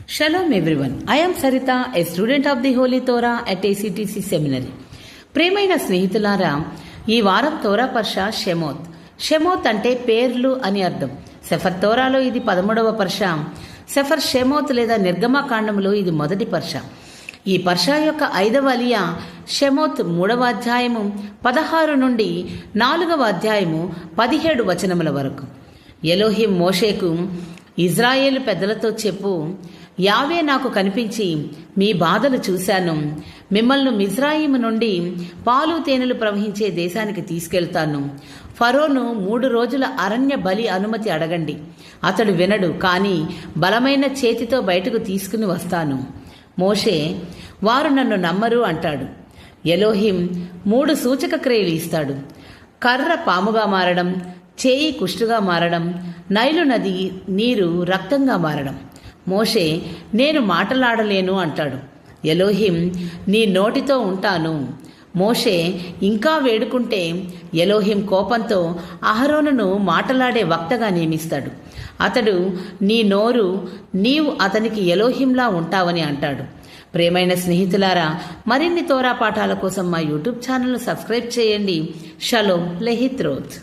Shalom everyone. I am Sarita, a student of the Holy Torah at ACTC Seminary. ప్రేమైన స్నేహితులారా, ఈ వారం తోరా పర్ష షెమోత్. షెమోత్ అంటే పేర్లు అని అర్థం. సెఫర్ తోరాలో ఇది 13వ పర్ష. సెఫర్ షెమోత్ లేదా నిర్గమకాండంలో ఇది మొదటి పర్ష. ఈ పర్ష యొక్క 5వ అలియా షెమోత్ 3వ అధ్యాయము 16 నుండి 4వ అధ్యాయము 17 వచనముల వరకు. ఎలోహిం మోషేకు, ఇజ్రాయేలు పెద్దలతో చెప్పు, యావే నాకు కనిపించి మీ బాధలు చూశాను. మిమ్మల్ని మిజ్రాయిము నుండి పాలు తేనెలు ప్రవహించే దేశానికి తీసుకెళ్తాను. ఫరోను 3 రోజుల అరణ్య బలి అనుమతి అడగండి. అతడు వినడు, కానీ బలమైన చేతితో బయటకు తీసుకుని వస్తాను. మోషే, వారు నన్ను నమ్మరు అంటాడు. ఎలోహిం 3 సూచక క్రియలు ఇస్తాడు. కర్ర పాముగా మారడం, చేయి కుష్టుగా మారడం, నైలు నది నీరు రక్తంగా మారడం. మోషే, నేను మాటలాడలేను అంటాడు. ఎలోహిం, నీ నోటితో ఉంటాను. మోషే ఇంకా వేడుకుంటే ఎలోహిం కోపంతో అహరోనును మాటలాడే వక్తగా నియమిస్తాడు. అతడు, నీ నోరు, నీవు అతనికి ఎలోహింలా ఉంటావని అంటాడు. ప్రియమైన స్నేహితులారా, మరిన్ని తోరా పాఠాల కోసం మా యూట్యూబ్ ఛానల్ను సబ్స్క్రైబ్ చేయండి. షలోమ్ లెహిత్రోత్.